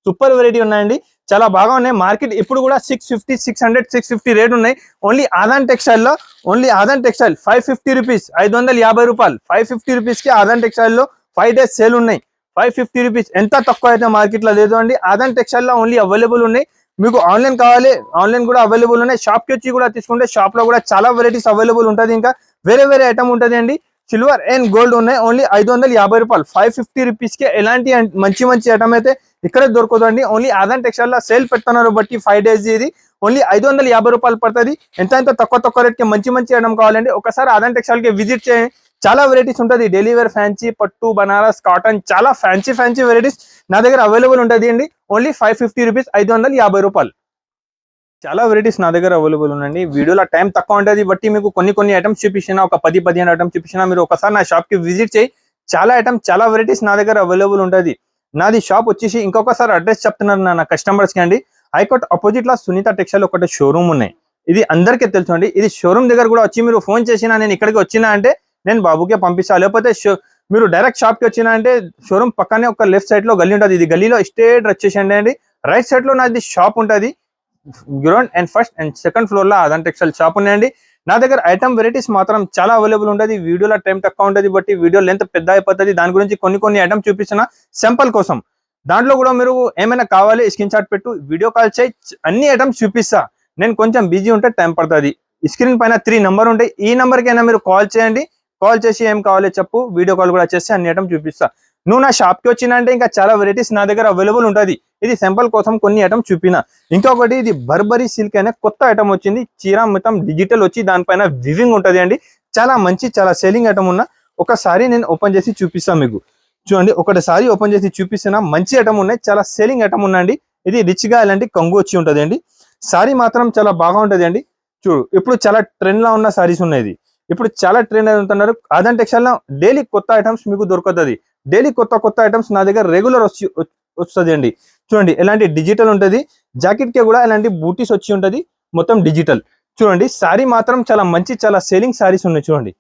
సూపర్ వెరైటీ ఉన్నాయండి, చాలా బాగా ఉన్నాయి. మార్కెట్ ఇప్పుడు కూడా 650, 600, 650 రేట్ ఉన్నాయి. ఓన్లీ ఆదాన్ టెక్స్టైల్ లో ఓన్లీ ఆదాన్ టెక్స్టైల్ 550 రూపీస్, 550 రూపాయలు. 550 రూపీస్ కి ఆదాన్ టెక్స్టైల్ లో 5 days సేల్ ఉన్నాయి. 550 రూపీస్ ఎంత తక్కువ అయితే మార్కెట్ లో లేదు అండి. ఆదాన్ టెక్స్టైల్ లో ఓన్లీ అవైలబుల్ ఉన్నాయి. మీకు ఆన్లైన్ కావాలి, ఆన్లైన్ కూడా అవైలబుల్ ఉన్నాయి. షాప్ కి వచ్చి కూడా తీసుకుంటే షాప్ లో కూడా చాలా వెరైటీస్ అవైలబుల్ ఉంటుంది. ఇంకా వేరే వేరే ఐటమ్ ఉంటుంది అండి. సిల్వర్ అండ్ గోల్డ్ ఉన్నాయి. ఓన్లీ 550 రూపాయలు, 550 రూపీస్ కి ఎలాంటి మంచి మంచి ఐటమ్ అయితే ఇక్కడ దొరకదండి. ఓన్లీ ఆదాన్ టెక్స్టైల్ లో సేల్ పెడుతున్నారు బట్టి 5 days ఇది ఓన్లీ 550 రూపాయలు పడుతుంది. ఎంత తక్కువ రేట్ కి మంచి మంచి ఐటమ్ కావాలండి ఒకసారి ఆదాన్ టెక్స్టైల్ కి విజిట్ చేయండి. చాలా వెరైటీస్ ఉంటుంది. డైలీ వేర్ ఫ్యాన్సీ, పట్టు, బనారస్, కాటన్, చాలా ఫ్యాన్సీ వెరైటీస్ నా దగ్గర అవైలబుల్ ఉంటుంది అండి. ఓన్లీ 550 రూపీస్, 550 రూపాయలు. చాలా వెరైటీస్ నా దగ్గర అవైలబుల్ ఉందండి. వీడియోలో టైం తక్కువ ఉంటుంది బట్టి మీకు కొన్ని ఐటమ్స్ చూపించిన, ఒక 10-15 ఐటమ్స్ చూపించిన. మీరు ఒకసారి నా షాప్ కి విజిట్ చేయి. చాలా వెరైటీస్ నా దగ్గర అవైలబుల్ ఉంటుంది. నాది షాప్ వచ్చేసి ఇంకొకసారి అడ్రస్ చెప్తున్నారు నా కస్టమర్స్ కి అండి. హైకోర్ట్ ఆపోజిట్ లో సునీత టెక్స్టైల్ ఒకటి షోరూమ్ ఉన్నాయి. ఇది అందరికీ తెలుసు అండి. ఇది షోరూమ్ దగ్గర కూడా వచ్చి మీరు ఫోన్ చేసినా, నేను ఇక్కడికి వచ్చినా అంటే నేను బాబుకే పంపిస్తా. లేకపోతే మీరు డైరెక్ట్ షాప్ కి వచ్చినా అంటే షోరూమ్ పక్కనే ఒక లెఫ్ట్ సైడ్ లో గల్లీ ఉంటుంది. ఇది గల్లీలో స్ట్రేట్ వచ్చేసండి అండి. రైట్ సైడ్ లో నాది షాప్ ఉంటుంది. Ground and first and second floor లో ఆదాన్ టెక్స్టైల్ షాప్ ఉన్నాయండి. నా దగ్గర ఐటమ్ వెరైటీస్ మాత్రం చాలా అవైలబుల్ ఉంటుంది. వీడియోలో టైం తక్కువ ఉంటుంది బట్టి వీడియో లెంత్ పెద్ద అయిపోతుంది. దాని గురించి కొన్ని ఐటమ్ చూపిస్తున్నా సింపుల్ కోసం. దాంట్లో కూడా మీరు ఏమైనా కావాలి స్క్రీన్ షాట్ పెట్టు, వీడియో కాల్ చేయి, అన్ని ఐటమ్స్ చూపిస్తా. నేను కొంచెం బిజీ ఉంటే టైం పడుతుంది. స్క్రీన్ పైన 3 నెంబర్ ఉంటాయి. ఈ నెంబర్కి అయినా మీరు కాల్ చేయండి. కాల్ చేసి ఏం కావాలో చెప్పు, వీడియో కాల్ కూడా చేసి అన్ని ఐటమ్ చూపిస్తా. నువ్వు నా షాప్ కి వచ్చినా అంటే ఇంకా చాలా వెరైటీస్ నా దగ్గర అవైలబుల్ ఉంటుంది. ఇది సింపుల్ కోసం కొన్ని ఐటమ్ చూపిన. ఇంకొకటి ఇది బర్బరీ సిల్క్ అనే కొత్త ఐటమ్ వచ్చింది. చీర మొత్తం డిజిటల్ వచ్చి దానిపైన వివింగ్ ఉంటుంది అండి. చాలా సేలింగ్ ఐటమ్ ఉన్న. ఒకసారి నేను ఓపెన్ చేసి చూపిస్తాను మీకు. చూడండి, ఒకటిసారి ఓపెన్ చేసి చూపిస్తున్నా. మంచి ఐటమ్ ఉన్నాయి, చాలా సేలింగ్ ఐటమ్ ఉన్నాయండి. ఇది రిచ్ గా ఇలాంటి కొంగు వచ్చి ఉంటుంది అండి. సారీ మాత్రం చాలా బాగా ఉంటుంది అండి. చూడు, ఇప్పుడు చాలా ట్రెండ్ లో ఉన్న సారీస్ ఉన్నాయి. ఇప్పుడు చాలా ట్రెండ్ అవుతున్నారు. ఆదాన్ టెక్స్టైల్ లో డైలీ కొత్త ఐటమ్స్ మీకు దొరుకుతుంది. డైలీ కొత్త ఐటమ్స్ నా దగ్గర రెగ్యులర్ వస్తుంది అండి. చూడండి, ఎలాంటి డిజిటల్ ఉంటుంది. జాకెట్ కి కూడా ఎలాంటి బూటీస్ వచ్చి ఉంటుంది, మొత్తం డిజిటల్. చూడండి, సారీ మాత్రం చాలా సేలింగ్ సారీస్ ఉన్నాయి. చూడండి,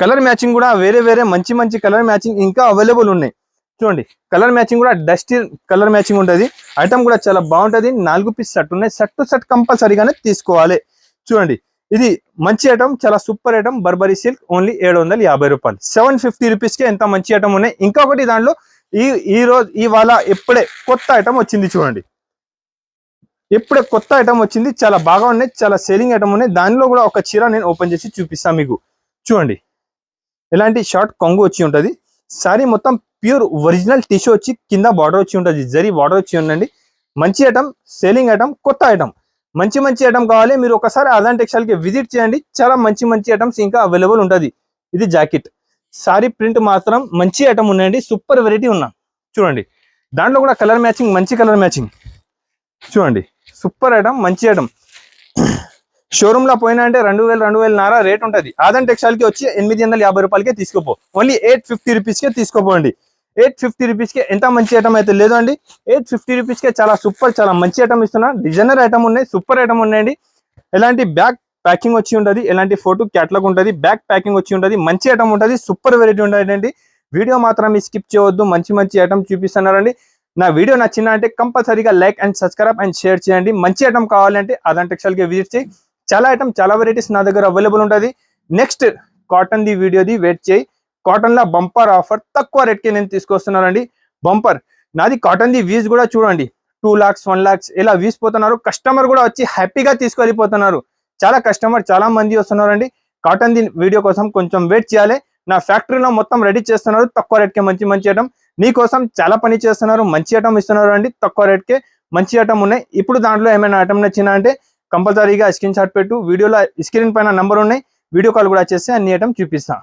కలర్ మ్యాచింగ్ కూడా వేరే మంచి కలర్ మ్యాచింగ్ ఇంకా అవైలబుల్ ఉన్నాయి. చూడండి, కలర్ మ్యాచింగ్ కూడా డస్ట్ కలర్ మ్యాచింగ్ ఉంటుంది. ఐటమ్ కూడా చాలా బాగుంటుంది. 4 పీస్ సెట్ ఉన్నాయి. సెట్ కంపల్సరీగానే తీసుకోవాలి. చూడండి, ఇది మంచి ఐటమ్, చాలా super item. Burberry silk only 750 రూపాయలు, 750 రూపీస్ కి ఎంత మంచి ఐటమ్ ఉన్నాయి. ఇంకొకటి దాంట్లో ఇవాళ ఇప్పుడే కొత్త ఐటమ్ వచ్చింది. చూడండి, ఇప్పుడే కొత్త ఐటమ్ వచ్చింది. చాలా బాగా ఉన్నాయి, చాలా సేలింగ్ ఐటమ్ ఉన్నాయి. దానిలో కూడా ఒక చీర నేను ఓపెన్ చేసి చూపిస్తాను మీకు. చూడండి, ఇలాంటి షార్ట్ కొంగు వచ్చి ఉంటుంది. సారీ మొత్తం ప్యూర్ ఒరిజినల్ టిష్యూ వచ్చి కింద బార్డర్ వచ్చి ఉంటుంది. జరీ బార్డర్ వచ్చి ఉండండి. మంచి ఐటమ్, సేలింగ్ ఐటమ్, కొత్త ఐటమ్. మంచి ఐటమ్ కావాలి మీరు ఒకసారి ఆదాన్ టెక్స్టైల్ కి విజిట్ చేయండి. చాలా మంచి ఐటమ్స్ ఇంకా అవైలబుల్ ఉంటుంది. ఇది జాకెట్, సారీ ప్రింట్ మాత్రం మంచి ఐటమ్ ఉన్నాయండి. సూపర్ వెరైటీ ఉన్నా. చూడండి, దాంట్లో కూడా కలర్ మ్యాచింగ్, మంచి కలర్ మ్యాచింగ్. చూడండి, సూపర్ ఐటమ్, మంచి ఐటమ్. షోరూమ్ లో పోయినా అంటే 2000-2500 రేట్ ఉంటుంది. ఆదాన్ టెక్స్టైల్ కి వచ్చి 850 రూపాయలకే తీసుకోపో. ఓన్లీ 850 రూపీస్ కే తీసుకోపోండి. 850 రూపీస్ కి ఎంత మంచి ఐటమ్ అయితే లేదు అండి. 850 రూపీస్ కే చాలా మంచి ఐటమ్ ఇస్తున్నా. డిజైనర్ ఐటమ్ ఉన్నాయి, సూపర్ ఐటమ్ ఉన్నాయండి. ఎలాంటి బ్యాక్ ప్యాకింగ్ వచ్చి ఉంటుంది, ఎలాంటి ఫోటో క్యాటలాగ్ ఉంటుంది, బ్యాక్ ప్యాకింగ్ వచ్చి ఉంటుంది. మంచి ఐటమ్ ఉంటుంది, సూపర్ వెరైటీ ఉంటుంది. వీడియో మాత్రం స్కిప్ చేయవద్దు. మంచి ఐటమ్ చూపిస్తున్నారండి. నా వీడియో నచ్చిందా అంటే కంపల్సరీగా like and subscribe and share చేయండి. మంచి ఐటమ్ కావాలంటే ఆదాన్ టెక్స్టైల్ కి విజిట్ చేయి. చాలా వెరైటీస్ నా దగ్గర అవైలబుల్ ఉంటుంది. నెక్స్ట్ కాటన్ ది వీడియోది వెయిట్ చేయి. కాటన్ లో బంపర్ ఆఫర్ తక్కువ రేట్ కి నేను తీసుకొస్తున్నానండి. బంపర్ నాది కాటన్ ది వీస్ కూడా చూడండి, 2 lakhs 1 lakhs ఇలా వీస్ పోతున్నారు. కస్టమర్ కూడా వచ్చి హ్యాపీగా తీసుకెళ్ళిపోతున్నారు. చాలా మంది వస్తున్నారండి. కాటన్ ది వీడియో కోసం కొంచెం వెయిట్ చేయాలి. నా ఫ్యాక్టరీలో మొత్తం రెడీ చేస్తున్నారు. తక్కువ రేట్ కి మంచి ఐటమ్ నీ కోసం చాలా పని చేస్తున్నారు. మంచి ఐటమ్ ఇస్తున్నారు అండి. తక్కువ రేట్ కి మంచి ఐటమ్ ఉన్నాయి. ఇప్పుడు దాంట్లో ఏమైనా ఐటమ్ నచ్చినా అంటే కంపల్సరీగా స్క్రీన్ షాట్ పెట్టు. వీడియోలో స్క్రీన్ పైన నంబర్ ఉన్నాయి. వీడియో కాల్ కూడా చేస్తే అన్ని ఐటమ్ చూపిస్తా.